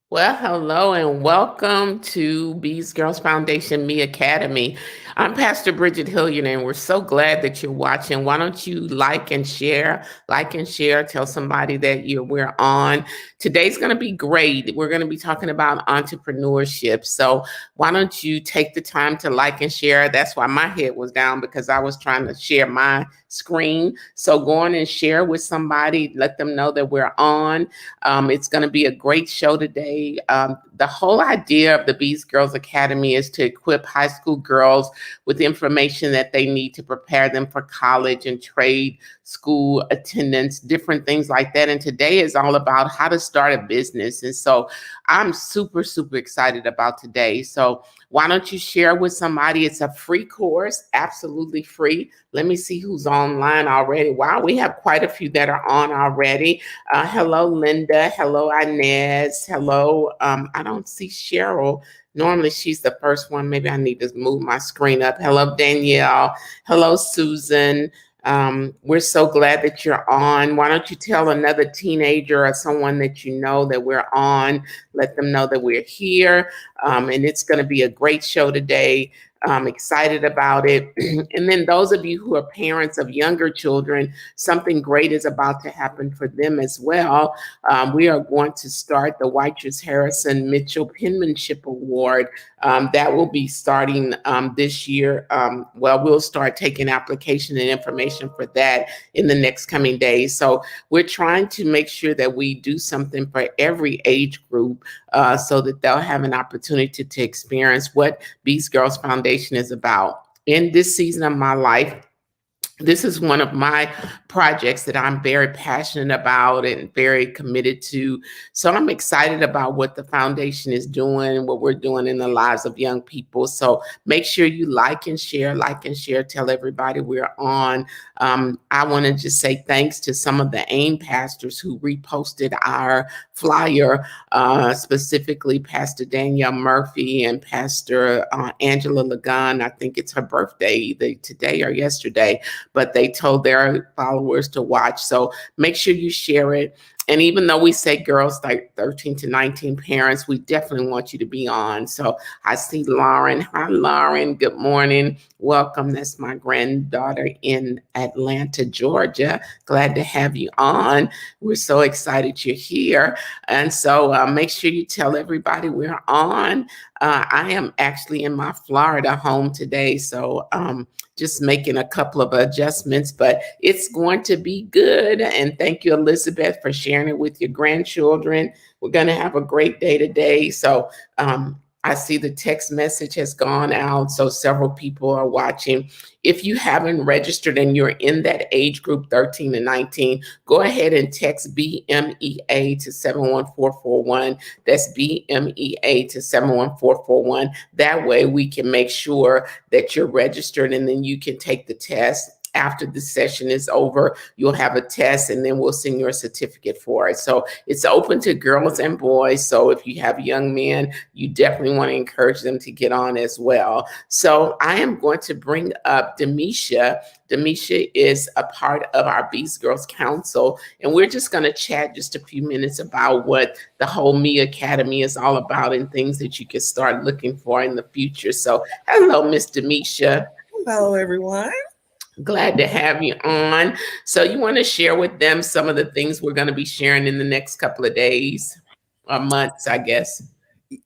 Well, hello and welcome to Bees Girls Foundation Me Academy. I'm Pastor Bridget Hilliard, and we're so glad that you're watching. Why don't you like and share? Like and share. Tell somebody that we're on. Today's going to be great. We're going to be talking about entrepreneurship. So why don't you take the time to like and share? That's why my head was down because I was trying to share my screen. So go on and share with somebody. Let them know that we're on. It's going to be a great show today. The whole idea of the Beast Girls Academy is to equip high school girls with information that they need to prepare them for college and trade school attendance, different things like that. And today is all about how to start a business. And so I'm super, super excited about today. So why don't you share with somebody? It's a free course, absolutely free. Let me see who's online already. Wow, we have quite a few that are on already. Hello, Linda. Hello, Inez. Hello. I don't see Cheryl. Normally she's the first one. Maybe I need to move my screen up. Hello, Danielle. Hello, Susan. We're so glad that you're on. Why don't you tell another teenager or someone that you know that we're on? Let them know that we're here. And it's going to be a great show today. I'm excited about it. And then those of you who are parents of younger children, something great is about to happen for them as well. We are going to start the Whiteers Harrison Mitchell Penmanship Award. That will be starting this year. We'll start taking application and information for that in the next coming days. So we're trying to make sure that we do something for every age group so that they'll have an opportunity to experience what Beast Girls Foundation is about. In this season of my life, this is one of my projects that I'm very passionate about and very committed to. So I'm excited about what the foundation is doing, what we're doing in the lives of young people. So make sure you like and share, tell everybody we're on. I want to just say thanks to some of the AIM pastors who reposted our flyer, specifically Pastor Danielle Murphy and Pastor Angela Lagan. I think it's her birthday either today or yesterday, but they told their followers to watch. So make sure you share it. And even though we say girls like 13 to 19 parents, we definitely want you to be on. So I see Lauren. Hi, Lauren. Good morning. Welcome. That's my granddaughter in Atlanta, Georgia. Glad to have you on. We're so excited you're here. And so make sure you tell everybody we're on. I am actually in my Florida home today. So just making a couple of adjustments, but it's going to be good. And thank you, Elizabeth, for sharing it with your grandchildren. We're going to have a great day today. So I see the text message has gone out, so several people are watching. If you haven't registered and you're in that age group 13 to 19, go ahead and text BMEA to 71441. That's BMEA to 71441. That way we can make sure that you're registered and then you can take the test. After the session is over, you'll have a test and then we'll send you a certificate for it. So it's open to girls and boys. So if you have young men, you definitely want to encourage them to get on as well. So I am going to bring up Demisha. Demisha is a part of our Beast Girls Council, and we're just going to chat just a few minutes about what the whole Me Academy is all about and things that you can start looking for in the future. So hello, Miss Demisha. Hello, everyone. Glad to have you on. So you want to share with them some of the things we're going to be sharing in the next couple of days or months, I guess.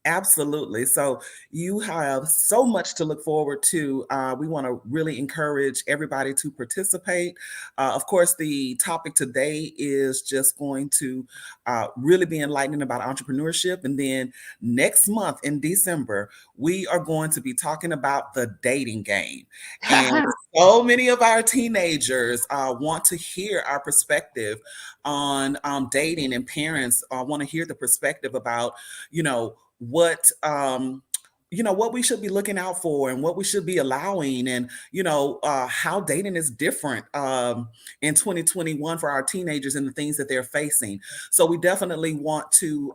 Absolutely. So you have so much to look forward to. We want to really encourage everybody to participate. Of course, the topic today is just going to really be enlightening about entrepreneurship. And then next month in December, we are going to be talking about the dating game. And so many of our teenagers want to hear our perspective on dating, and parents want to hear the perspective about, what what we should be looking out for and what we should be allowing, and how dating is different in 2021 for our teenagers and the things that they're facing. So we definitely want to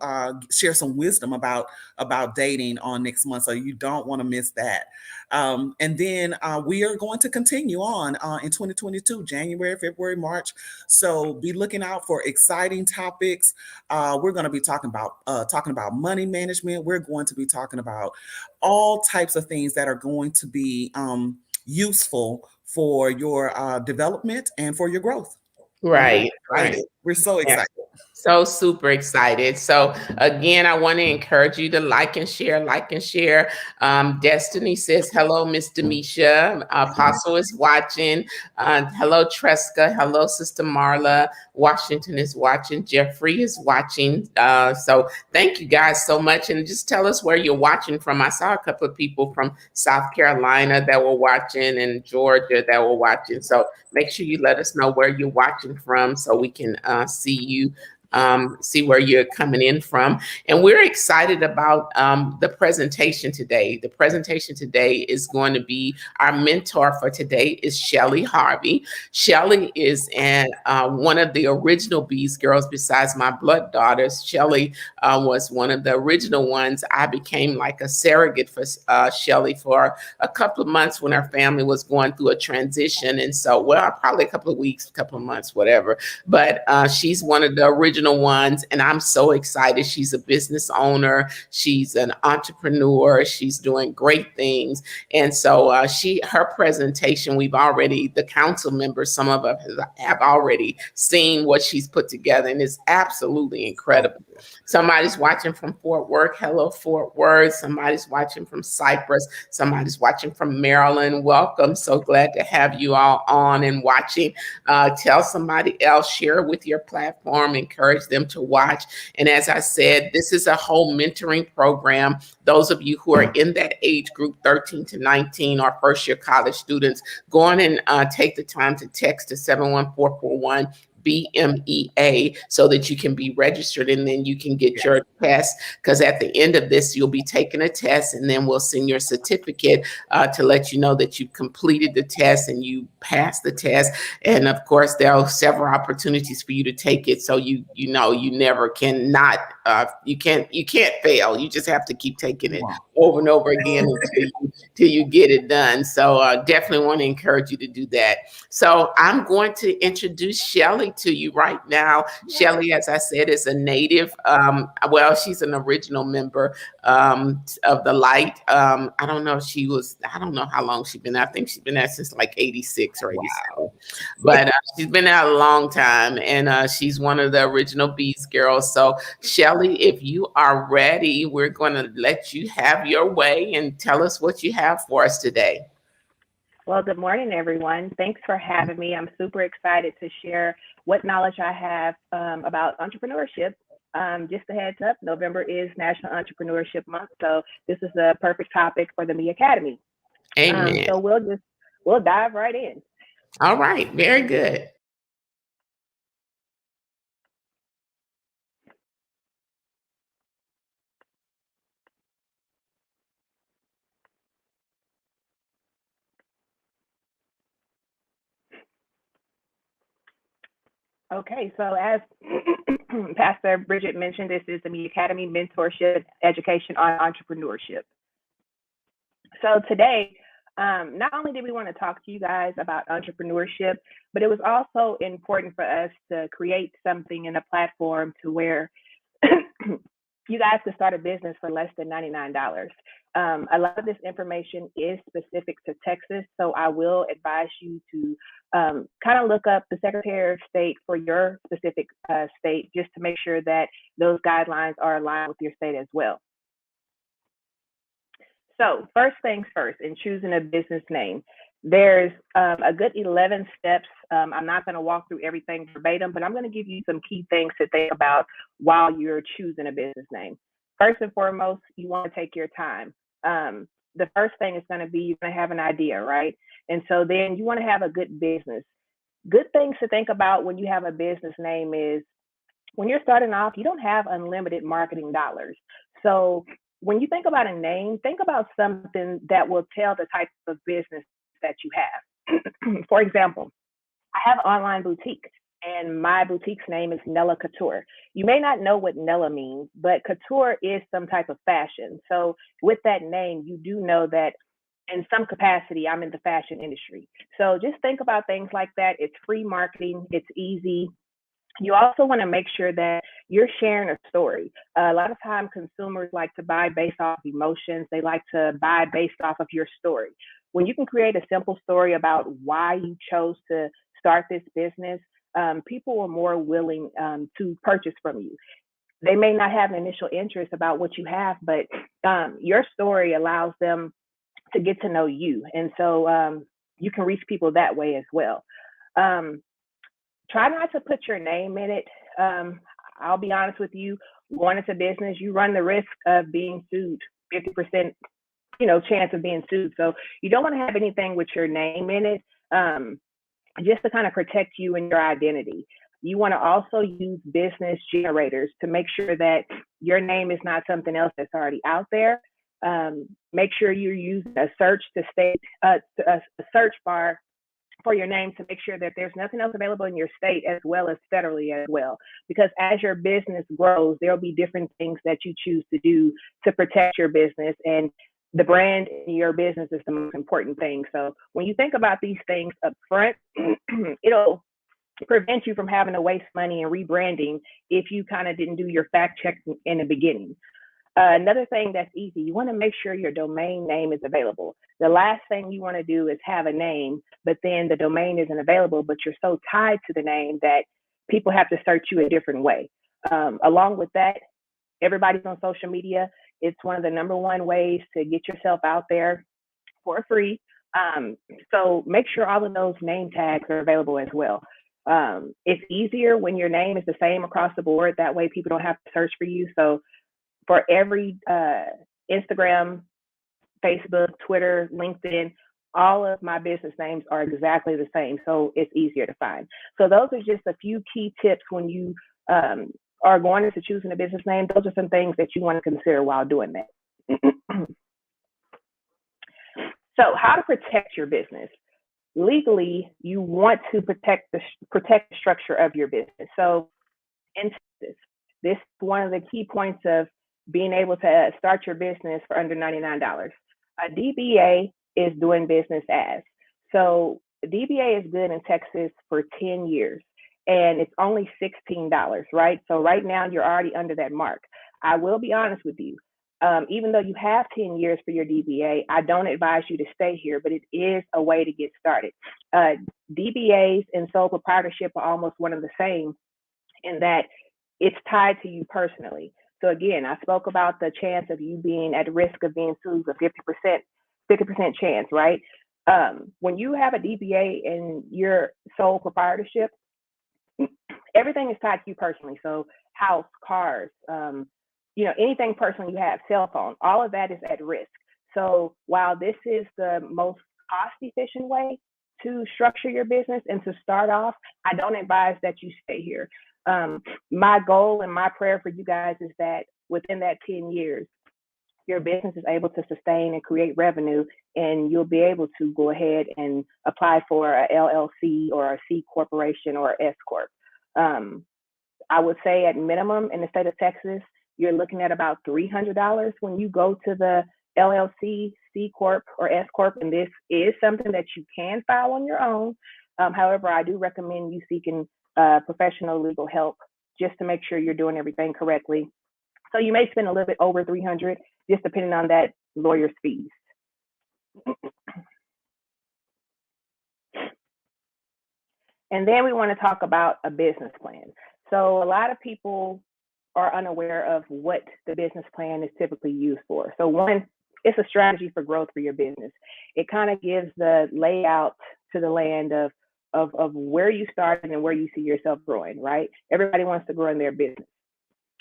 share some wisdom about dating on next month, so you don't want to miss that. And then we are going to continue on in 2022, January, February, March. So be looking out for exciting topics. We're going to be talking about money management. We're going to be talking about all types of things that are going to be useful for your development and for your growth. And we're Right, right. excited. We're so Yeah. excited. So super excited. So again, I want to encourage you to like and share, like and share. Destiny says, hello, Miss Demisha. Apostle is watching. Hello, Tresca. Hello, Sister Marla. Washington is watching. Jeffrey is watching. So thank you guys so much. And just tell us where you're watching from. I saw a couple of people from South Carolina that were watching and Georgia that were watching. So make sure you let us know where you're watching from so we can see you, see where you're coming in from. And we're excited about the presentation today. The presentation today is going to be, our mentor for today is Shelly Harvey. Shelly is one of the original Bees Girls besides my blood daughters. Shelly was one of the original ones. I became like a surrogate for Shelly for a couple of months when her family was going through a transition. And so, well, probably a couple of weeks, a couple of months, whatever. But she's one of the original ones, and I'm so excited. She's a business owner. She's an entrepreneur. She's doing great things. And so her presentation, the council members, some of us have already seen what she's put together, and it's absolutely incredible. Somebody's watching from Fort Worth. Hello, Fort Worth. Somebody's watching from Cyprus. Somebody's watching from Maryland. Welcome. So glad to have you all on and watching. Tell somebody else, share with your platform, encourage them to watch. And as I said, this is a whole mentoring program. Those of you who are in that age group, 13 to 19, or first year college students, go on and take the time to text to 71441 BMEA so that you can be registered, and then you can get your test, because at the end of this you'll be taking a test, and then we'll send your certificate to let you know that you completed the test and you passed the test. And of course there are several opportunities for you to take it, so you never cannot you can't fail. You just have to keep taking it over and over again until you get it done. So definitely want to encourage you to do that. So I'm going to introduce Shelly to you right now. Shelly, as I said, is a native. She's an original member of the Light. I don't know how long she's been there. I think she's been there since like 86 or 87. But she's been there a long time, and she's one of the original Bees Girls. So Shelly, if you are ready, we're going to let you have your way and tell us what you have for us today. Well, good morning, everyone. Thanks for having me. I'm super excited to share what knowledge I have about entrepreneurship. Just a heads up, November is National Entrepreneurship Month, so this is the perfect topic for the Me Academy. Amen. So we'll dive right in. All right, very good. Okay, so as Pastor Bridget mentioned, this is the Me Academy Mentorship Education on Entrepreneurship. So today, not only did we want to talk to you guys about entrepreneurship, but it was also important for us to create something in a platform to where you guys could start a business for less than $99. A lot of this information is specific to Texas, so I will advise you to kind of look up the Secretary of State for your specific state, just to make sure that those guidelines are aligned with your state as well. So first things first, in choosing a business name, there's a good 11 steps. I'm not going to walk through everything verbatim, but I'm going to give you some key things to think about while you're choosing a business name. First and foremost, you want to take your time. The first thing is going to be, you're going to have an idea, right? And so then you want to have a good business. Good things to think about when you have a business name is, when you're starting off, you don't have unlimited marketing dollars. So when you think about a name, think about something that will tell the type of business that you have. For example, I have an online boutique, and my boutique's name is Nella Couture. You may not know what Nella means, but couture is some type of fashion. So with that name, you do know that in some capacity, I'm in the fashion industry. So just think about things like that. It's free marketing. It's easy. You also want to make sure that you're sharing a story. A lot of times consumers like to buy based off emotions. They like to buy based off of your story. When you can create a simple story about why you chose to start this business, people are more willing to purchase from you. They may not have an initial interest about what you have, but your story allows them to get to know you. And so you can reach people that way as well. Try not to put your name in it. I'll be honest with you, going into business, you run the risk of being sued, 50%, chance of being sued. So you don't want to have anything with your name in it, just to kind of protect you and your identity. You want to also use business generators to make sure that your name is not something else that's already out there. Make sure you're using a search a search bar for your name to make sure that there's nothing else available in your state as well as federally as well. Because as your business grows, there'll be different things that you choose to do to protect your business, and the brand in your business is the most important thing. So when you think about these things up front, it'll prevent you from having to waste money and rebranding if you kind of didn't do your fact check in the beginning. Another thing that's easy, you want to make sure your domain name is available. The last thing you want to do is have a name, but then the domain isn't available, but you're so tied to the name that people have to search you a different way. Along with that, everybody's on social media. It's one of the number one ways to get yourself out there for free. So make sure all of those name tags are available as well. It's easier when your name is the same across the board. That way people don't have to search for you. So for every Instagram, Facebook, Twitter, LinkedIn, all of my business names are exactly the same. So it's easier to find. So those are just a few key tips when you are going into choosing a business name. Those are some things that you want to consider while doing that. So how to protect your business. Legally, you want to protect the structure of your business. So in Texas, this is one of the key points of being able to start your business for under $99. A DBA is doing business as. So DBA is good in Texas for 10 years, and it's only $16, right? So right now you're already under that mark. I will be honest with you. Even though you have 10 years for your DBA, I don't advise you to stay here, but it is a way to get started. DBAs and sole proprietorship are almost one of the same in that it's tied to you personally. So again, I spoke about the chance of you being at risk of being sued, a 50% chance, right? When you have a DBA and your sole proprietorship, everything is tied to you personally. So house, cars, anything personal you have, cell phone, all of that is at risk. So while this is the most cost-efficient way to structure your business and to start off, I don't advise that you stay here. My goal and my prayer for you guys is that within that 10 years, your business is able to sustain and create revenue, and you'll be able to go ahead and apply for a LLC or a C corporation or S corp. I would say at minimum in the state of Texas, you're looking at about $300 when you go to the LLC, C corp, or S corp, and this is something that you can file on your own. However, I do recommend you seeking professional legal help just to make sure you're doing everything correctly. So you may spend a little bit over $300, just depending on that lawyer's fees. And then we want to talk about a business plan. So a lot of people are unaware of what the business plan is typically used for. So one, it's a strategy for growth for your business. It kind of gives the layout to the land of where you started and where you see yourself growing, right? Everybody wants to grow in their business.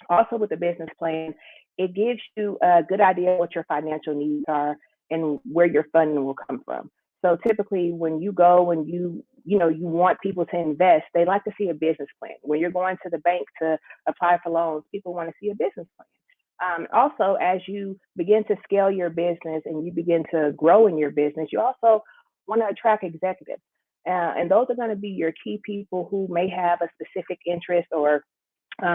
Also with the business plan, it gives you a good idea of what your financial needs are and where your funding will come from. So typically when you go and you want people to invest, they like to see a business plan. When you're going to the bank to apply for loans, people want to see a business plan. Also, as you begin to scale your business and you begin to grow in your business, you also want to attract executives. And those are going to be your key people who may have a specific interest, or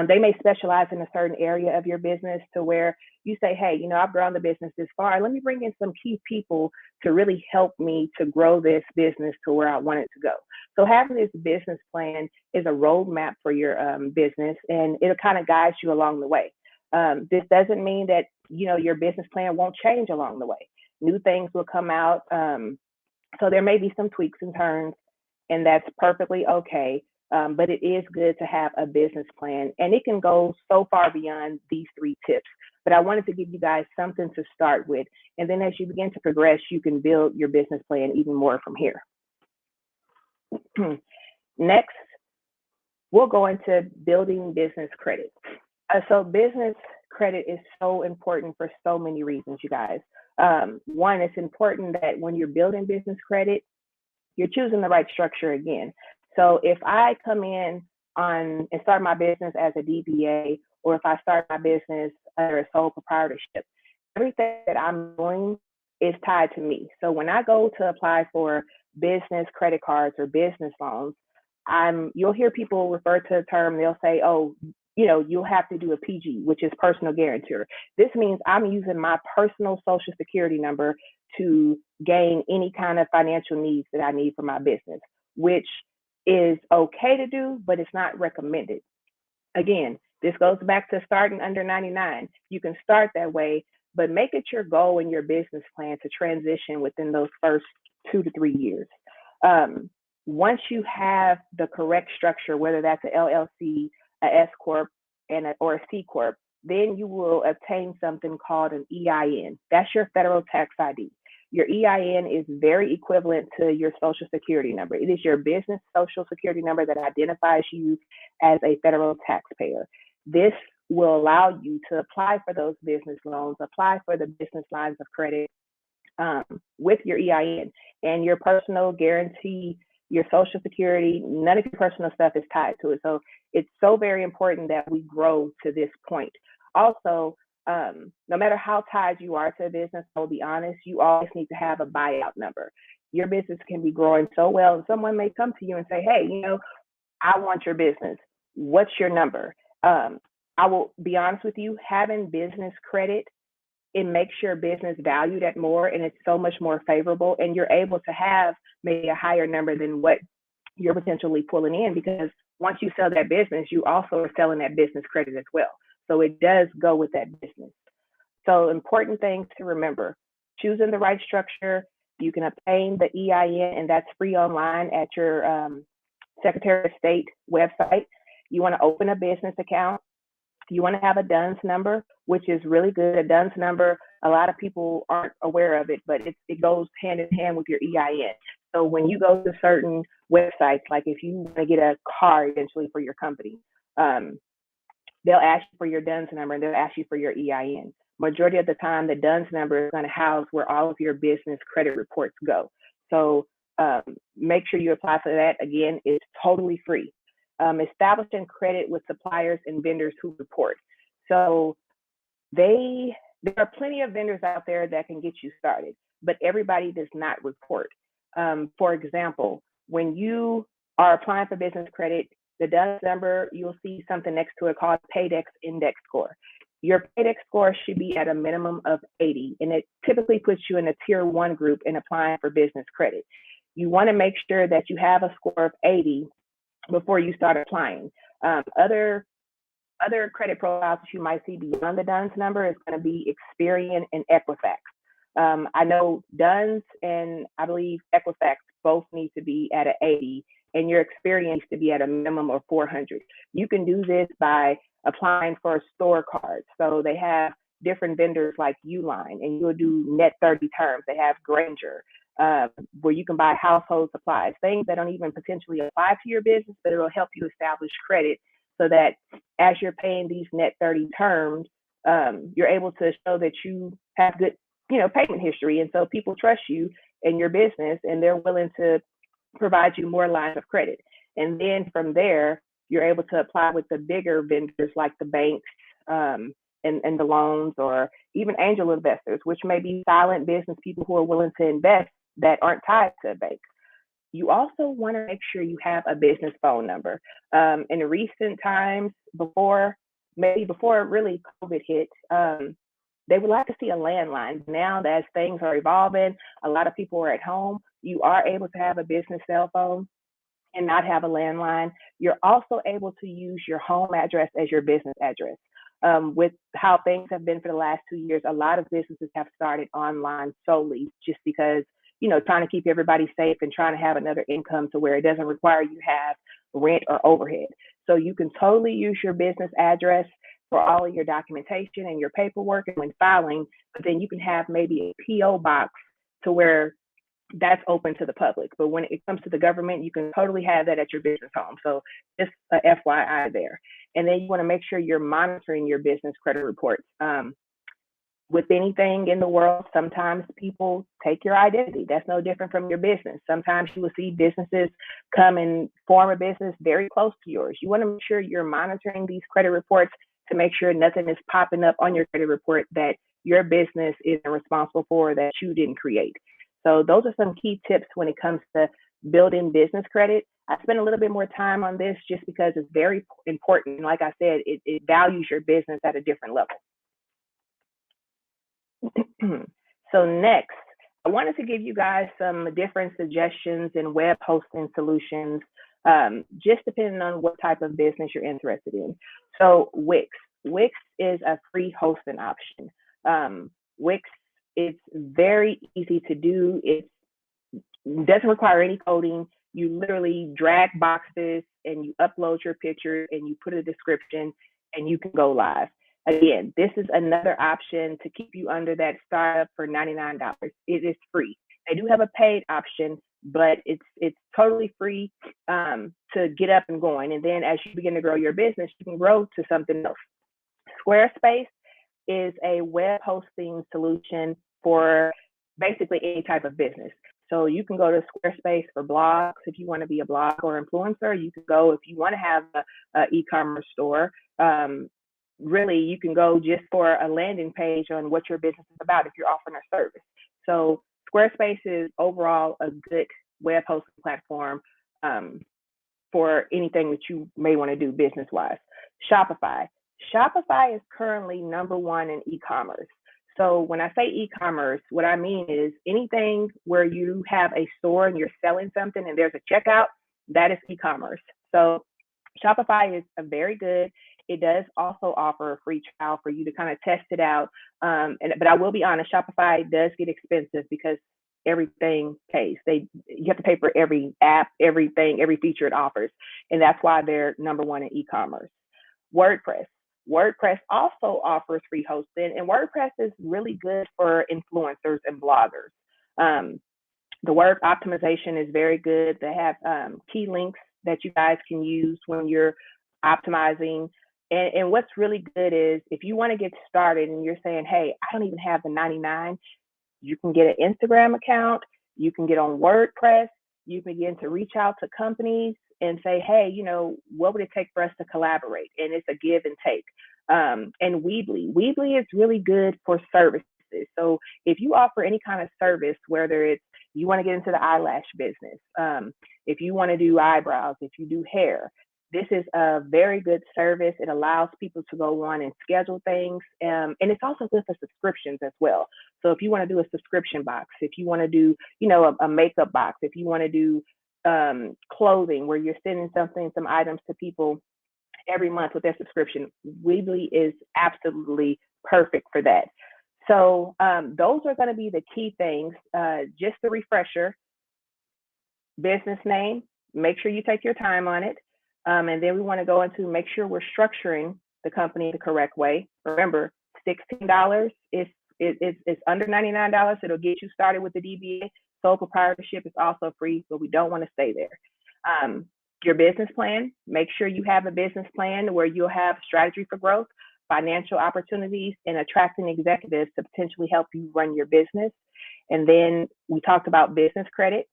they may specialize in a certain area of your business, to where you say, hey, I've grown the business this far. Let me bring in some key people to really help me to grow this business to where I want it to go. So having this business plan is a roadmap for your business, and it'll kind of guide you along the way. This doesn't mean that, your business plan won't change along the way. New things will come out. So there may be some tweaks and turns, and that's perfectly okay. But it is good to have a business plan, and it can go so far beyond these 3 tips. But I wanted to give you guys something to start with. And then as you begin to progress, you can build your business plan even more from here. Next, we'll go into building business credit. So business credit is so important for so many reasons, you guys. One, it's important that when you're building business credit, you're choosing the right structure again. So if I come in and start my business as a DBA, or if I start my business under a sole proprietorship, everything that I'm doing is tied to me. So when I go to apply for business credit cards or business loans, you'll hear people refer to the term, they'll say, oh, you'll have to do a PG, which is personal guarantor. This means I'm using my personal social security number to gain any kind of financial needs that I need for my business, which is okay to do, but it's not recommended. Again, this goes back to starting under 99. You can start that way, but make it your goal in your business plan to transition within those first 2 to 3 years. Once you have the correct structure, whether that's an LLC, a S Corp, or a C Corp, then you will obtain something called an EIN. That's your federal tax ID. Your EIN is very equivalent to your social security number. It is your business social security number that identifies you as a federal taxpayer. This will allow you to apply for those business loans, apply for the business lines of credit with your EIN. And your personal guarantee, your social security, none of your personal stuff is tied to it. So it's so very important that we grow to this point. Also, no matter how tied you are to a business, I'll be honest, you always need to have a buyout number. Your business can be growing so well, and someone may come to you and say, hey, I want your business. What's your number? I will be honest with you, having business credit, it makes your business valued at more, and it's so much more favorable, and you're able to have maybe a higher number than what you're potentially pulling in, because once you sell that business, you also are selling that business credit as well. So it does go with that business. So important things to remember: choosing the right structure. You can obtain the EIN, and that's free online at your Secretary of State website. You want to open a business account. You want to have a DUNS number, which is really good. A DUNS number, a lot of people aren't aware of it, but it goes hand in hand with your EIN. So when you go to certain websites, like if you want to get a car eventually for your company, they'll ask you for your DUNS number, and they'll ask you for your EIN. Majority of the time, the DUNS number is going to house where all of your business credit reports go. So make sure you apply for that. Again, it's totally free. Establishing credit with suppliers and vendors who report. So there are plenty of vendors out there that can get you started, but everybody does not report. For example, when you are applying for business credit, the DUNS number, you'll see something next to it called Paydex Index Score. Your Paydex score should be at a minimum of 80, and it typically puts you in a tier 1 group in applying for business credit. You want to make sure that you have a score of 80 before you start applying. Other credit profiles that you might see beyond the DUNS number is going to be Experian and Equifax. I know DUNS and I believe Equifax both need to be at an 80, and your Experian needs to be at a minimum of 400. You can do this by applying for store cards. So they have different vendors like Uline, and you'll do net 30 terms. They have Granger, where you can buy household supplies, things that don't even potentially apply to your business, but it'll help you establish credit so that as you're paying these net 30 terms, you're able to show that you have good, payment history. And so people trust you and your business, and they're willing to provide you more lines of credit. And then from there, you're able to apply with the bigger vendors like the banks, in the loans, or even angel investors, which may be silent business people who are willing to invest that aren't tied to a bank. You also want to make sure you have a business phone number. In recent times, maybe before really COVID hit, they would like to see a landline. Now that as things are evolving, a lot of people are at home. You are able to have a business cell phone and not have a landline. You're also able to use your home address as your business address. With how things have been for the last 2 years, a lot of businesses have started online solely just because, trying to keep everybody safe and trying to have another income to where it doesn't require you have rent or overhead. So you can totally use your business address for all of your documentation and your paperwork and when filing, but then you can have maybe a PO box to where that's open to the public. But when it comes to the government, you can totally have that at your business home. So just a FYI there. And then you want to make sure you're monitoring your business credit reports. With anything in the world, sometimes people take your identity. That's no different from your business. Sometimes you will see businesses come and form a business very close to yours. You want to make sure you're monitoring these credit reports to make sure nothing is popping up on your credit report that your business isn't responsible for, that you didn't create. So those are some key tips when it comes to building business credit. I spent a little bit more time on this just because it's very important. Like I said, it values your business at a different level. So next, I wanted to give you guys some different suggestions in web hosting solutions, just depending on what type of business you're interested in. So Wix is a free hosting option. Wix, it's very easy to do. It doesn't require any coding. You literally drag boxes and you upload your picture and you put a description and you can go live. Again, this is another option to keep you under that startup for $99. It is free. They do have a paid option, but it's totally free to get up and going. And then as you begin to grow your business, you can grow to something else. Squarespace is a web hosting solution for basically any type of business. So you can go to Squarespace for blogs if you want to be a blog or influencer. You can go if you want to have an e-commerce store. Really, you can go just for a landing page on what your business is about if you're offering a service. So Squarespace is overall a good web hosting platform for anything that you may want to do business-wise. Shopify is currently #1 in e-commerce. So when I say e-commerce, what I mean is anything where you have a store and you're selling something and there's a checkout, that is e-commerce. So Shopify is a very good. It does also offer a free trial for you to kind of test it out. But I will be honest, Shopify does get expensive because everything pays. You have to pay for every app, everything, every feature it offers. And that's why they're #1 in e-commerce. WordPress also offers free hosting, and WordPress is really good for influencers and bloggers. The word optimization is very good. They have key links that you guys can use when you're optimizing. And what's really good is if you want to get started and you're saying, hey, I don't even have the 99, you can get an Instagram account, you can get on WordPress, you can begin to reach out to companies and say, hey, what would it take for us to collaborate? And it's a give and take. And Weebly is really good for services. So if you offer any kind of service, whether it's you want to get into the eyelash business, if you want to do eyebrows, if you do hair, this is a very good service. It allows people to go on and schedule things. And it's also good for subscriptions as well. So if you want to do a subscription box, if you want to do, a makeup box, if you want to do clothing where you're sending some items to people every month with their subscription, Weebly is absolutely perfect for that. So those are going to be the key things. Just a refresher, business name, make sure you take your time on it. And then we want to go into make sure we're structuring the company the correct way. Remember, $16 is under $99. It'll get you started with the DBA. Sole proprietorship is also free, but we don't want to stay there. Your business plan, make sure you have a business plan where you'll have strategy for growth, financial opportunities, and attracting executives to potentially help you run your business. And then we talked about business credit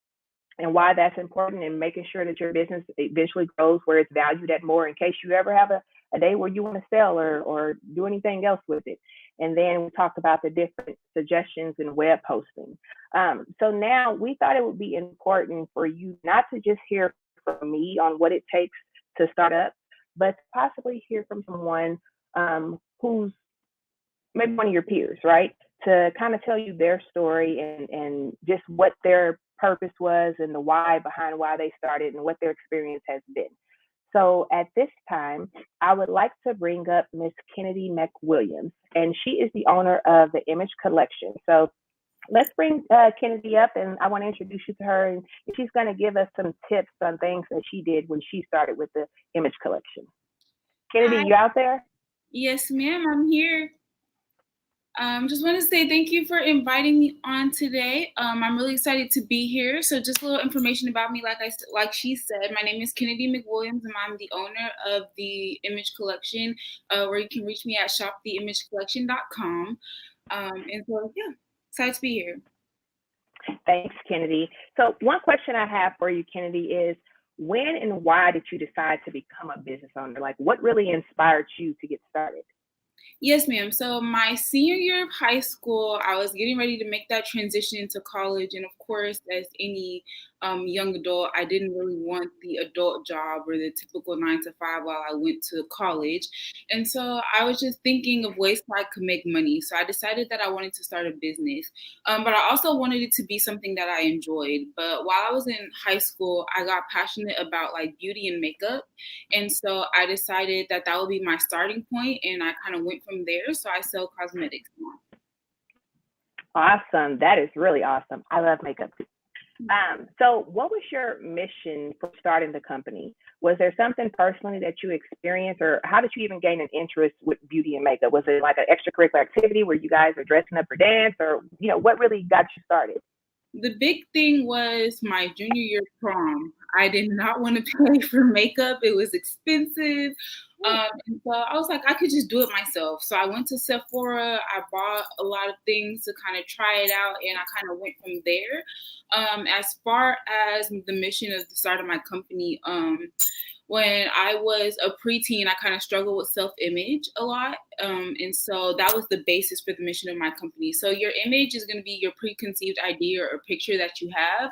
and why that's important, and making sure that your business eventually grows where it's valued at more in case you ever have a day where you want to sell or do anything else with it. And then we talked about the different suggestions in web posting. So now we thought it would be important for you not to just hear from me on what it takes to start up, but possibly hear from someone who's maybe one of your peers, right? To kind of tell you their story and just what their purpose was and the why behind why they started and what their experience has been. So at this time, I would like to bring up Miss Kennedy McWilliams, and she is the owner of the Image Collection. So let's bring Kennedy up, and I want to introduce you to her, and she's going to give us some tips on things that she did when she started with the Image Collection. Kennedy, Hi. you out there? Yes, ma'am, I'm here. Just want to say thank you for inviting me on today. I'm really excited to be here. So just a little information about me, like she said, my name is Kennedy McWilliams, and I'm the owner of the Image Collection, where you can reach me at shoptheimagecollection.com. And so, yeah, excited to be here. Thanks, Kennedy. So one question I have for you, Kennedy, is when and why did you decide to become a business owner? Like, what really inspired you to get started? Yes, ma'am. So my senior year of high school, I was getting ready to make that transition into college. And of course, as any young adult, I didn't really want the adult job or the typical 9 to 5 while I went to college. And so I was just thinking of ways I could make money. So I decided that I wanted to start a business. But I also wanted it to be something that I enjoyed. But while I was in high school, I got passionate about like beauty and makeup. And so I decided that that would be my starting point, and I kind of went from there. So I sell cosmetics now. Awesome. That is really awesome. I love makeup. So what was your mission for starting the company? Was there something personally that you experienced, or how did you even gain an interest with beauty and makeup? Was it like an extracurricular activity where you guys are dressing up for dance, or, you know, what really got you started? The big thing was my junior year prom. I did not want to pay for makeup. It was expensive. And so I was like, I could just do it myself. So I went to Sephora. I bought a lot of things to kind of try it out, and I kind of went from there. As far as the mission of the start of my company, when I was a preteen, I kind of struggled with self-image a lot. And so that was the basis for the mission of my company. So your image is going to be your preconceived idea or picture that you have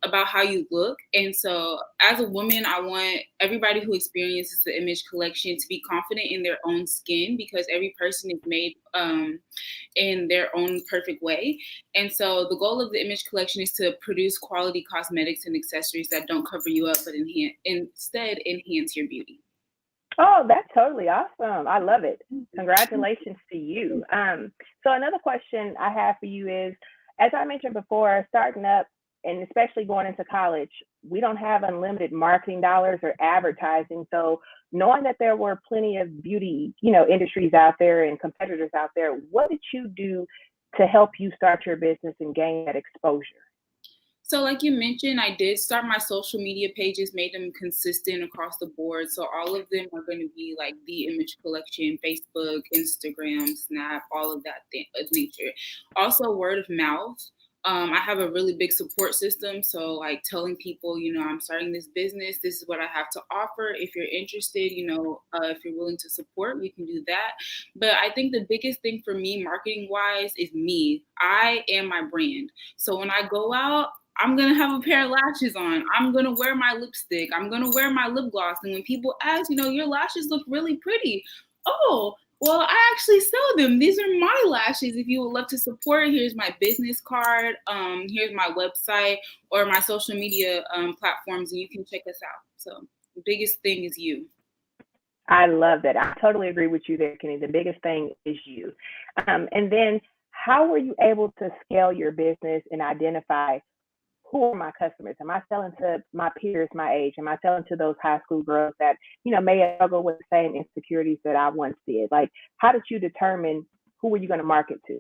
about how you look. And so as a woman, I want everybody who experiences the Image Collection to be confident in their own skin, because every person is made in their own perfect way. And so the goal of the Image Collection is to produce quality cosmetics and accessories that don't cover you up, but instead enhance your beauty. Oh, that's totally awesome. I love it. Congratulations to you. So another question I have for you is, as I mentioned before, starting up and especially going into college, we don't have unlimited marketing dollars or advertising. So knowing that there were plenty of beauty, industries out there and competitors out there, what did you do to help you start your business and gain that exposure? So like you mentioned, I did start my social media pages, made them consistent across the board. So all of them are going to be like the Image Collection, Facebook, Instagram, Snap, all of that nature. Also word of mouth. I have a really big support system. So like telling people, I'm starting this business. This is what I have to offer. If you're interested, if you're willing to support, we can do that. But I think the biggest thing for me, marketing wise, is me. I am my brand. So when I go out, I'm going to have a pair of lashes on. I'm going to wear my lipstick. I'm going to wear my lip gloss. And when people ask, your lashes look really pretty. Oh, well, I actually sell them. These are my lashes. If you would love to support, here's my business card. Here's my website or my social media platforms, and you can check us out. So the biggest thing is you. I love that. I totally agree with you there, Kenny. The biggest thing is you. And then how were you able to scale your business and identify who are my customers? Am I selling to my peers my age? Am I selling to those high school girls that, may struggle with the same insecurities that I once did? Like, how did you determine who were you going to market to?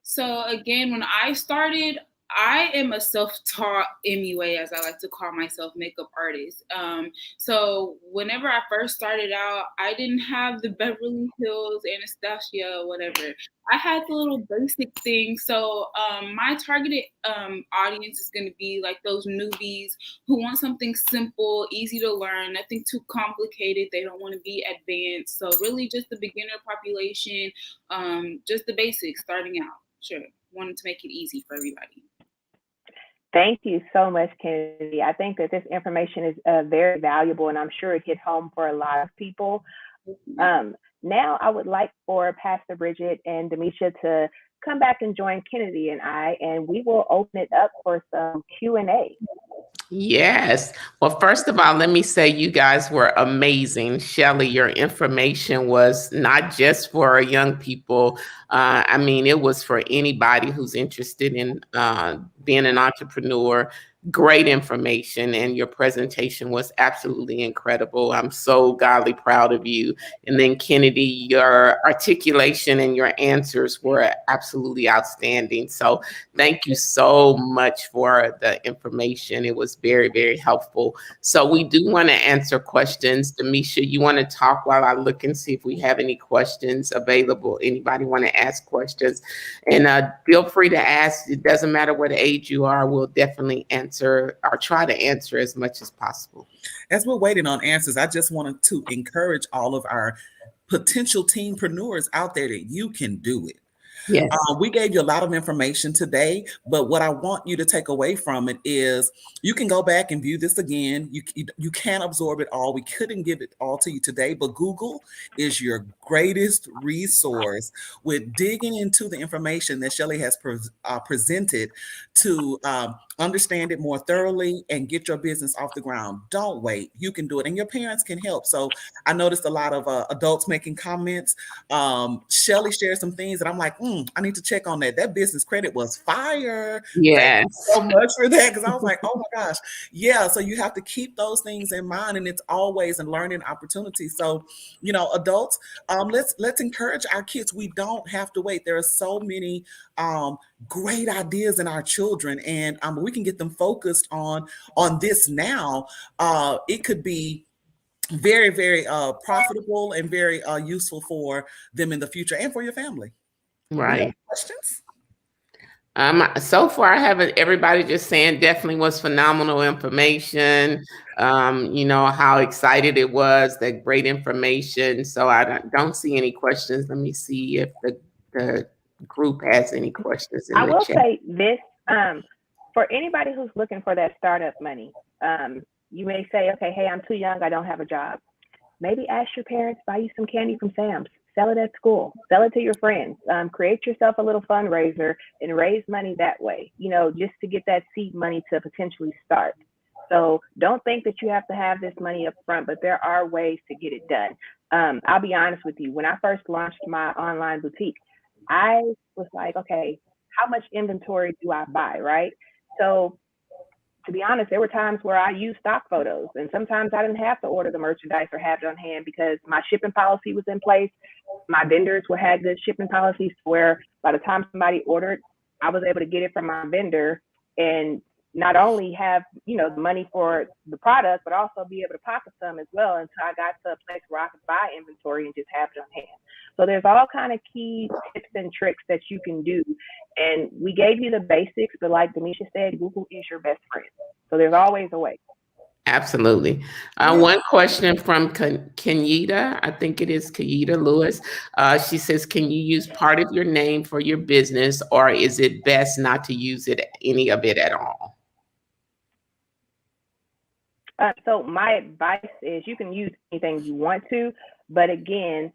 So again, when I started, I am a self-taught MUA, as I like to call myself, makeup artist. So whenever I first started out, I didn't have the Beverly Hills, Anastasia, whatever. I had the little basic things. So my targeted audience is going to be like those newbies who want something simple, easy to learn, nothing too complicated. They don't want to be advanced. So really just the beginner population, just the basics starting out. Sure. Wanted to make it easy for everybody. Thank you so much, Kennedy. I think that this information is very valuable, and I'm sure it hit home for a lot of people. Now, I would like for Pastor Bridget and Demisha to come back and join Kennedy and I, and we will open it up for some Q&A. Yes. Well, first of all, let me say you guys were amazing. Shelley, your information was not just for young people. I mean, it was for anybody who's interested in being an entrepreneur. Great information, and your presentation was absolutely incredible. I'm so godly proud of you. And then, Kennedy, your articulation and your answers were absolutely outstanding. So thank you so much for the information. It was very, very helpful. So we do want to answer questions. Demisha, you want to talk while I look and see if we have any questions available? Anybody want to ask questions? And feel free to ask. It doesn't matter what age you are. We'll definitely answer or try to answer as much as possible. As we're waiting on answers, I just wanted to encourage all of our potential teenpreneurs out there that you can do it. Yes. We gave you a lot of information today, but what I want you to take away from it is you can go back and view this again. You can't absorb it all. We couldn't give it all to you today, but Google is your greatest resource with digging into the information that Shelley has presented to understand it more thoroughly and get your business off the ground. Don't wait. You can do it, and your parents can help. So I noticed a lot of adults making comments. Shelley shared some things that I'm like, I need to check on that. That business credit was fire. Yes. Thank you so much for that, because I was like, oh my gosh. Yeah, so you have to keep those things in mind, and it's always a learning opportunity. So, adults, let's encourage our kids. We don't have to wait. There are so many great ideas in our children, and we can get them focused on this now. It could be very, very profitable and very useful for them in the future and for your family. Right. Questions? So far, I haven't. Everybody just saying definitely was phenomenal information. How excited it was, that great information. So I don't see any questions. Let me see if the group has any questions in I the will chat. say this, for anybody who's looking for that startup money, you may say, okay, hey, I'm too young, I don't have a job. Maybe ask your parents, buy you some candy from Sam's, sell it at school, sell it to your friends, create yourself a little fundraiser and raise money that way, just to get that seed money to potentially start. So don't think that you have to have this money up front, but there are ways to get it done. I'll be honest with you. When I first launched my online boutique, I was like, okay, how much inventory do I buy, right? So to be honest, there were times where I used stock photos, and sometimes I didn't have to order the merchandise or have it on hand because my shipping policy was in place. My vendors had good shipping policies where by the time somebody ordered, I was able to get it from my vendor and not only have, the money for the product, but also be able to pocket some as well until I got to a place where I could buy inventory and just have it on hand. So there's all kind of key tips and tricks that you can do. And we gave you the basics, but like Demisha said, Google is your best friend. So there's always a way. Absolutely. One question from Kenyita, I think it is Kenyita Lewis. She says, can you use part of your name for your business, or is it best not to use any of it at all? So my advice is you can use anything you want to, but again,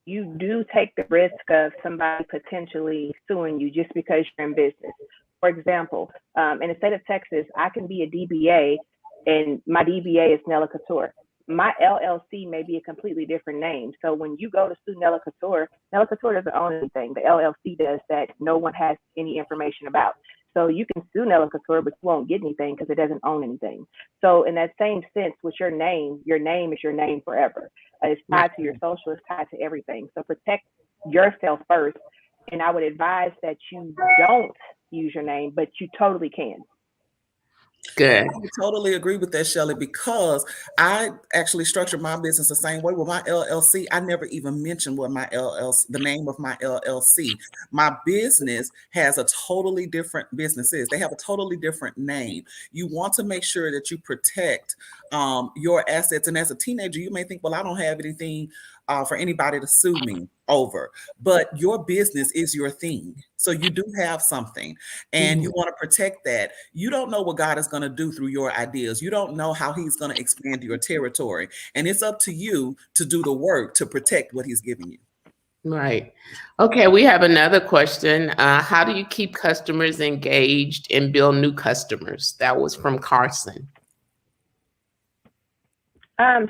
you do take the risk of somebody potentially suing you just because you're in business. For example, in the state of Texas, I can be a DBA and my DBA is Nella Couture. My LLC may be a completely different name. So when you go to sue Nella Couture doesn't own anything. The LLC does that no one has any information about. So you can sue Nella Couture, but you won't get anything because it doesn't own anything. So in that same sense, with your name is your name forever. It's tied to your social, it's tied to everything. So protect yourself first. And I would advise that you don't use your name, but you totally can. Good. I totally agree with that, Shelley, because I actually structured my business the same way. With my LLC, I never even mentioned what my LLC, the name of my LLC. My business has a totally different businesses. They have a totally different name. You want to make sure that you protect your assets. And as a teenager, you may think, well, I don't have anything for anybody to sue me over, but your business is your thing. So you do have something, and you want to protect that. You don't know what God is going to do through your ideas. You don't know how he's going to expand your territory. And it's up to you to do the work to protect what he's giving you. Right. Okay, we have another question. How do you keep customers engaged and build new customers? That was from Carson.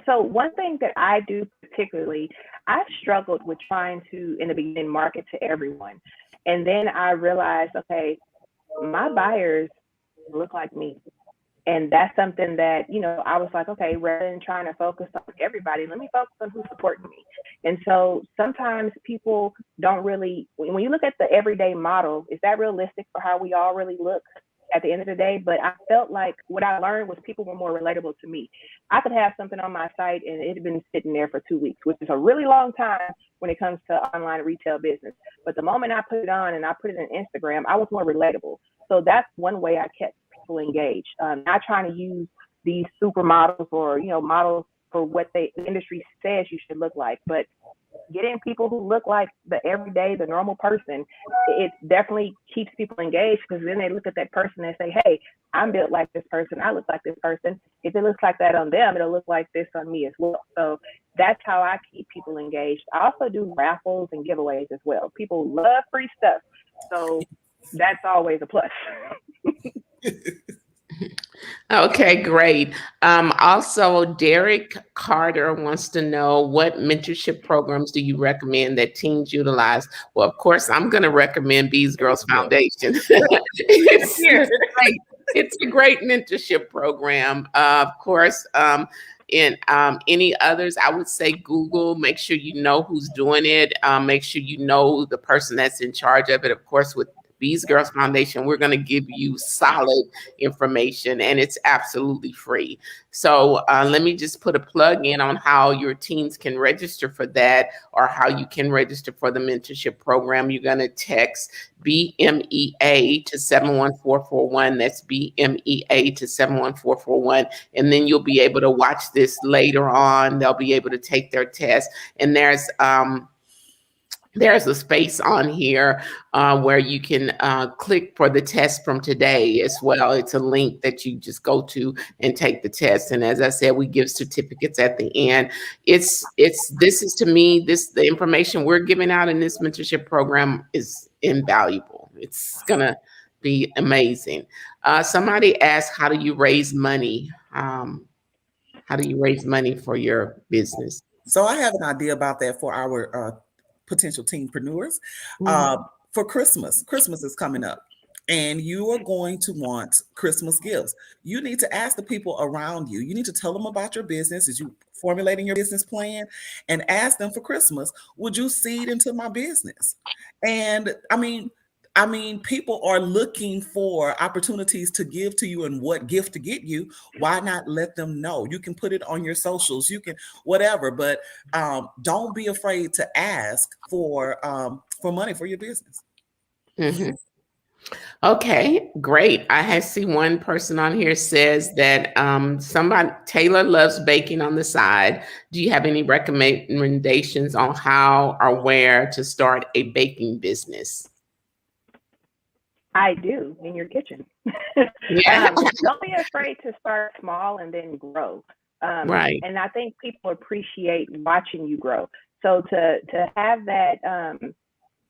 So one thing that I do particularly, I've struggled with trying to, in the beginning, market to everyone. And then I realized, okay, my buyers look like me. And that's something that, I was like, okay, rather than trying to focus on everybody, let me focus on who's supporting me. And so sometimes people don't really, when you look at the everyday model, is that realistic for how we all really look at the end of the day? But I felt like what I learned was people were more relatable to me. I could have something on my site and it had been sitting there for 2 weeks, which is a really long time when it comes to online retail business. But the moment I put it on and I put it in Instagram, I was more relatable. So that's one way I kept people engaged. Not trying to use these supermodels or, models for what the industry says you should look like, but getting people who look like the everyday, the normal person, it definitely keeps people engaged, because then they look at that person and say, hey, I'm built like this person. I look like this person. If it looks like that on them, it'll look like this on me as well. So that's how I keep people engaged. I also do raffles and giveaways as well. People love free stuff. So that's always a plus. Okay, great. Also, Derek Carter wants to know, what mentorship programs do you recommend that teens utilize? Well, of course, I'm going to recommend Bees Girls Foundation. It's a great mentorship program. Of course, in any others, I would say Google. Make sure you know who's doing it. Make sure you know the person that's in charge of it. Of course, with Bees Girls Foundation, we're going to give you solid information, and it's absolutely free. So let me just put a plug in on how your teens can register for that, or how you can register for the mentorship program. You're going to text BMEA to 71441. That's BMEA to 71441. And then you'll be able to watch this later on. They'll be able to take their test. And there's a space on here where you can click for the test from today as well. It's a link that you just go to and take the test. And as I said, we give certificates at the end. This is, to me, the information we're giving out in this mentorship program is invaluable. It's gonna be amazing. Somebody asked, how do you raise money? How do you raise money for your business? So I have an idea about that for our potential teenpreneurs. For Christmas is coming up, and you are going to want Christmas gifts. You need to ask the people around you. You need to tell them about your business as you formulating your business plan, and ask them for Christmas, would you seed into my business? And I mean, people are looking for opportunities to give to you and what gift to get you. Why not let them know? You can put it on your socials, you can whatever, but don't be afraid to ask for money for your business. Mm-hmm. Okay, great. I see one person on here says that Taylor loves baking on the side. Do you have any recommendations on how or where to start a baking business? I do, in your kitchen. Yeah. Don't be afraid to start small and then grow. Right. And I think people appreciate watching you grow. So to have that,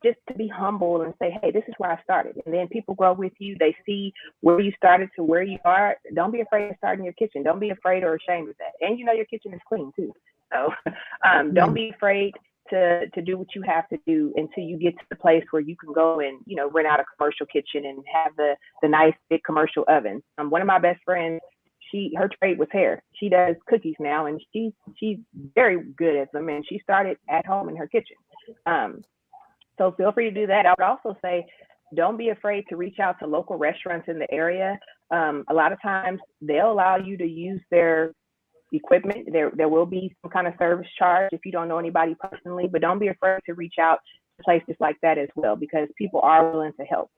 just to be humble and say, hey, this is where I started. And then people grow with you. They see where you started to where you are. Don't be afraid to start in your kitchen. Don't be afraid or ashamed of that. And your kitchen is clean too. So don't be afraid to do what you have to do until you get to the place where you can go and, rent out a commercial kitchen and have the nice big commercial oven. One of my best friends, her trade was hair. She does cookies now, and she's very good at them, and she started at home in her kitchen. So feel free to do that. I would also say, don't be afraid to reach out to local restaurants in the area. A lot of times they'll allow you to use their equipment. There will be some kind of service charge if you don't know anybody personally, but don't be afraid to reach out to places like that as well, because people are willing to help.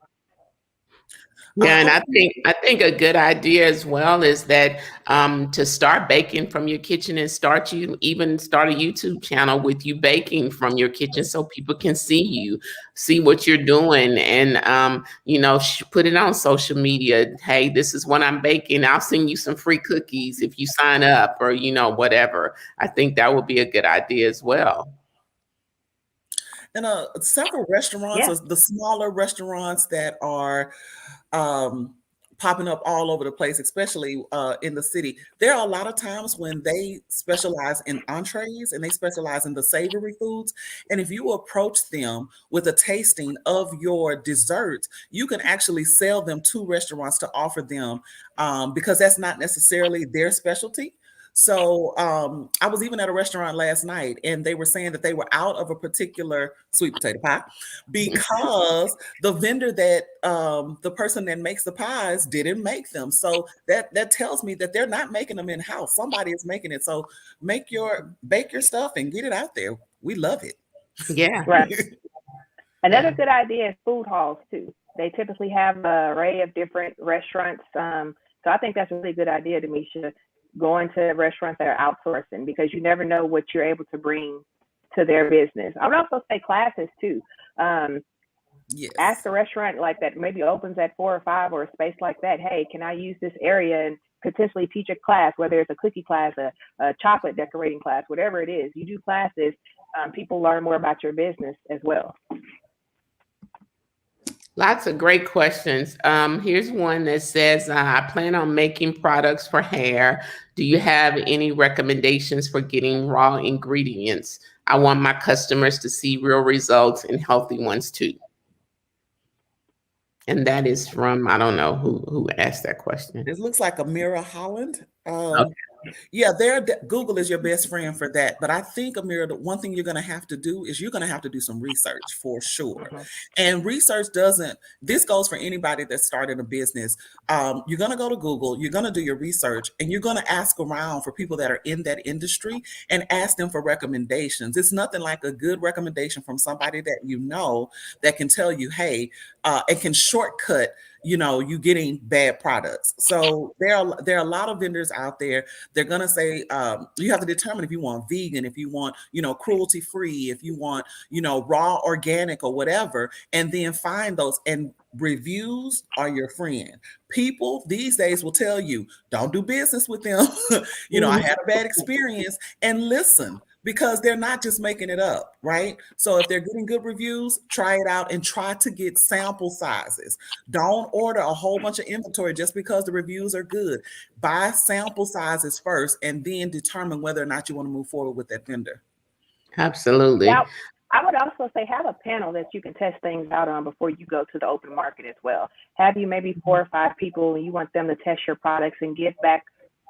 Yeah, and I think a good idea as well is that to start baking from your kitchen and start a YouTube channel with you baking from your kitchen so people can see you, see what you're doing, and put it on social media. Hey, this is what I'm baking. I'll send you some free cookies if you sign up, or whatever. I think that would be a good idea as well. And several restaurants, Yeah. the smaller restaurants that are popping up all over the place, especially in the city. There are a lot of times when they specialize in entrees and they specialize in the savory foods. And if you approach them with a tasting of your desserts, you can actually sell them to restaurants to offer them because that's not necessarily their specialty. So I was even at a restaurant last night and they were saying that they were out of a particular sweet potato pie because the vendor that the person that makes the pies didn't make them. So that tells me that they're not making them in-house. Somebody is making it. So bake your stuff and get it out there. We love it. Yeah. Right. Another Yeah. good idea is food halls too. They typically have an array of different restaurants. So I think that's a really good idea, Demisha, going to restaurants that are outsourcing, because you never know what you're able to bring to their business. I would also say classes too. Yes. Ask a restaurant like that maybe opens at 4 or 5 or a space like that. Hey, can I use this area and potentially teach a class, whether it's a cookie class, a chocolate decorating class, whatever it is. You do classes, people learn more about your business as well. Lots of great questions. Here's one that says, I plan on making products for hair. Do you have any recommendations for getting raw ingredients? I want my customers to see real results and healthy ones too. And that is from, I don't know who asked that question. It looks like Amira Holland. Okay. Yeah, Google is your best friend for that. But I think, Amira, the one thing you're going to have to do is you're going to have to do some research for sure. And research this goes for anybody that's starting a business. You're going to go to Google, you're going to do your research, and you're going to ask around for people that are in that industry and ask them for recommendations. It's nothing like a good recommendation from somebody that you know that can tell you, hey, it can shortcut you getting bad products. So there are a lot of vendors out there. They're gonna say you have to determine if you want vegan, if you want cruelty free, if you want raw organic or whatever, and then find those. And reviews are your friend. People these days will tell you don't do business with them. I had a bad experience, and listen, because they're not just making it up, right? So if they're getting good reviews, try it out and try to get sample sizes. Don't order a whole bunch of inventory just because the reviews are good. Buy sample sizes first and then determine whether or not you want to move forward with that vendor. Absolutely. Now, I would also say have a panel that you can test things out on before you go to the open market as well. Have you maybe 4 or 5 people and you want them to test your products and give back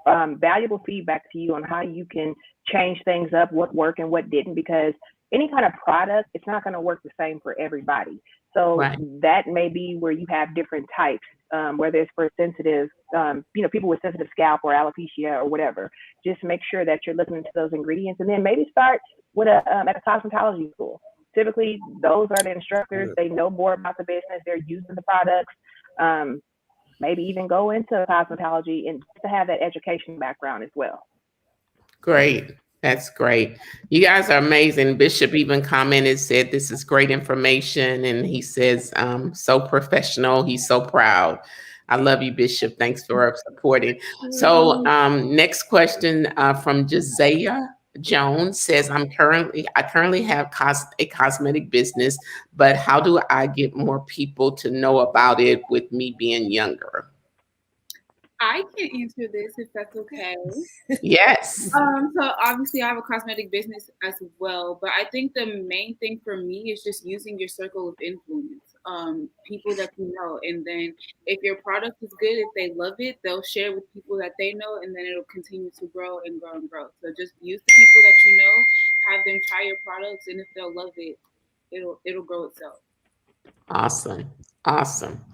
valuable feedback to you on how you can change things up, what worked and what didn't, because any kind of product, it's not going to work the same for everybody. So Right. that may be where you have different types, whether it's for sensitive, people with sensitive scalp or alopecia or whatever. Just make sure that you're looking into those ingredients, and then maybe start with at a cosmetology school. Typically, those are the instructors. They know more about the business. They're using the products. Maybe even go into cosmetology and to have that education background as well. Great. That's great. You guys are amazing. Bishop even commented, said this is great information. And he says, so professional. He's so proud. I love you, Bishop. Thanks for supporting. So next question from Josiah Jones says, I currently have a cosmetic business, but how do I get more people to know about it with me being younger? I can answer this if that's okay. Yes. So obviously I have a cosmetic business as well, but I think the main thing for me is just using your circle of influence, people that you know, and then if your product is good, if they love it, they'll share with people that they know, and then it'll continue to grow and grow and grow. So just use the people that you know, have them try your products, and if they'll love it, it'll grow itself. Awesome. Awesome.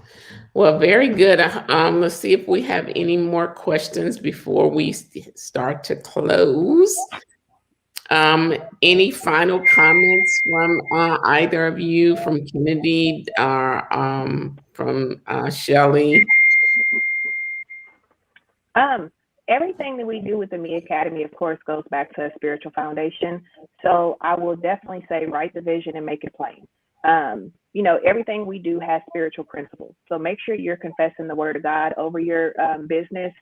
Well, very good. Let's see if we have any more questions before we start to close. Any final comments from either of you, from Kennedy or from Shelley? Everything that we do with the Me Academy, of course, goes back to a spiritual foundation. So I will definitely say write the vision and make it plain. Everything we do has spiritual principles. So make sure you're confessing the word of God over your business.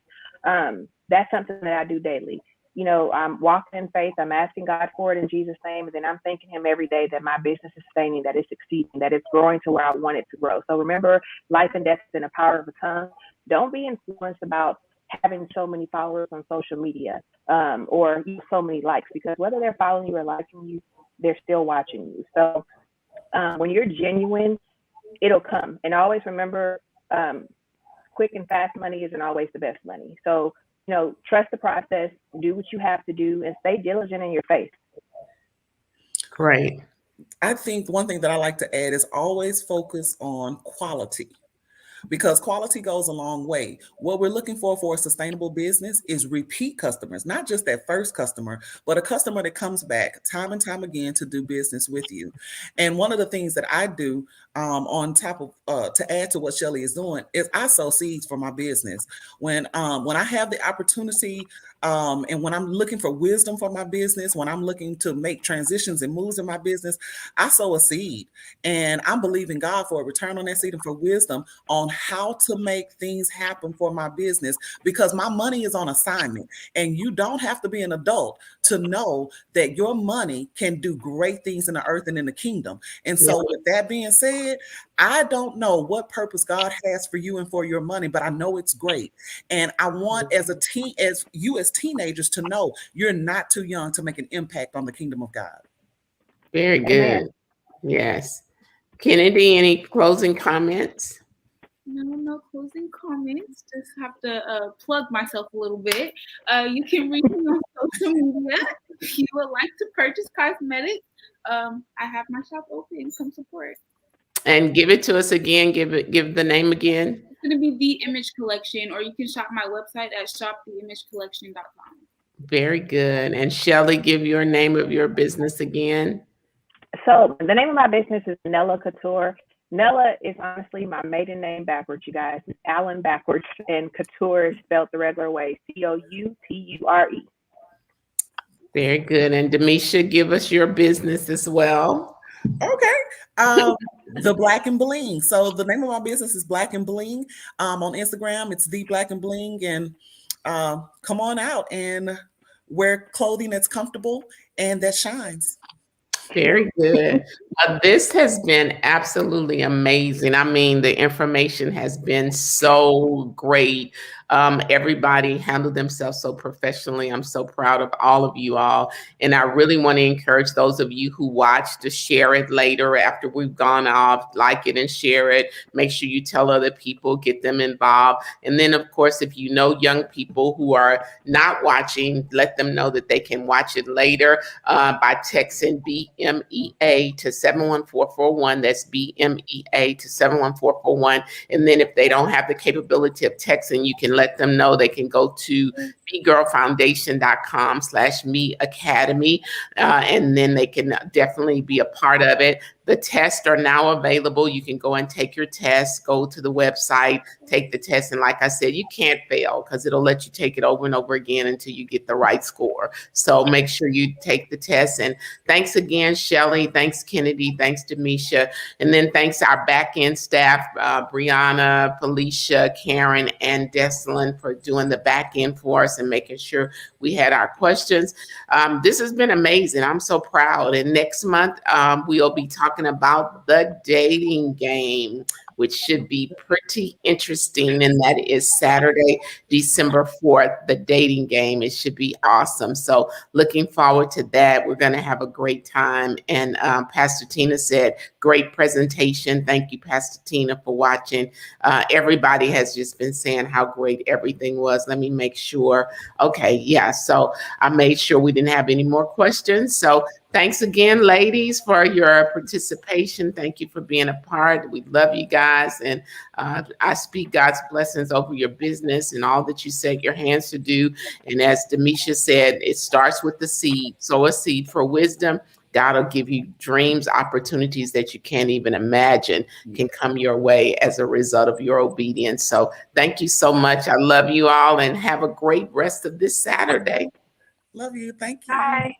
That's something that I do daily. I'm walking in faith. I'm asking God for it in Jesus' name. And then I'm thanking him every day that my business is sustaining, that it's succeeding, that it's growing to where I want it to grow. So remember, life and death is in the power of the tongue. Don't be influenced about having so many followers on social media or so many likes, because whether they're following you or liking you, they're still watching you. So when you're genuine, it'll come. And always remember, quick and fast money isn't always the best money. So, trust the process, do what you have to do, and stay diligent in your faith. Great. I think one thing that I like to add is always focus on quality, because quality goes a long way. What we're looking for a sustainable business is repeat customers, not just that first customer, but a customer that comes back time and time again to do business with you. And one of the things that I do on top of to add to what Shelley is doing is I sow seeds for my business. When I have the opportunity and when I'm looking for wisdom for my business, when I'm looking to make transitions and moves in my business, I sow a seed, and I'm believing God for a return on that seed and for wisdom on how to make things happen for my business, because my money is on assignment, and you don't have to be an adult to know that your money can do great things in the earth and in the kingdom. And so with that being said, I don't know what purpose God has for you and for your money, but I know it's great. And I want as teenagers to know you're not too young to make an impact on the kingdom of God. Very good. Amen. Yes. Kennedy, any closing comments? No closing comments. Just have to plug myself a little bit. You can reach me on social media if you would like to purchase cosmetics. I have my shop open. Come support. And give it to us again. Give the name again. It's going to be The Image Collection, or you can shop my website at shoptheimagecollection.com. Very good. And Shelley, give your name of your business again. So the name of my business is Nella Couture. Nella is honestly my maiden name backwards, you guys. It's Allen backwards, and Couture is spelled the regular way, Couture. Very good. And Demisha, give us your business as well. Okay. The Black and Bling. So the name of my business is Black and Bling. On Instagram, it's The Black and Bling. And come on out and wear clothing that's comfortable and that shines. Very good. This has been absolutely amazing. I mean, the information has been so great. Everybody handled themselves so professionally. I'm so proud of all of you all. And I really want to encourage those of you who watch to share it later after we've gone off, like it and share it. Make sure you tell other people, get them involved. And then, of course, if you know young people who are not watching, let them know that they can watch it later by texting BMEA to 71441. That's BMEA to 71441. And then if they don't have the capability of texting, you can let them know they can go to begirlfoundation.com/Me Academy, and then they can definitely be a part of it. The tests are now available. You can go and take your test, go to the website, take the test. And like I said, you can't fail because it'll let you take it over and over again until you get the right score. So make sure you take the test. And thanks again, Shelley. Thanks, Kennedy. Thanks, Demisha. And then thanks our back-end staff, Brianna, Felicia, Karen, and Deslin for doing the back end for us and making sure we had our questions. This has been amazing. I'm so proud. And next month, we'll be talking about the dating game. which should be pretty interesting. And that is Saturday, December 4th, the dating game. It should be awesome. So looking forward to that. We're going to have a great time. And Pastor Tina said, great presentation. Thank you, Pastor Tina, for watching. Everybody has just been saying how great everything was. Let me make sure. Okay, yeah. So I made sure we didn't have any more questions. So thanks again, ladies, for your participation. Thank you for being a part. We love you guys. And I speak God's blessings over your business and all that you set your hands to do. And as Demisha said, it starts with the seed. Sow a seed for wisdom. God will give you dreams, opportunities that you can't even imagine can come your way as a result of your obedience. So thank you so much. I love you all and have a great rest of this Saturday. Love you. Thank you. Bye.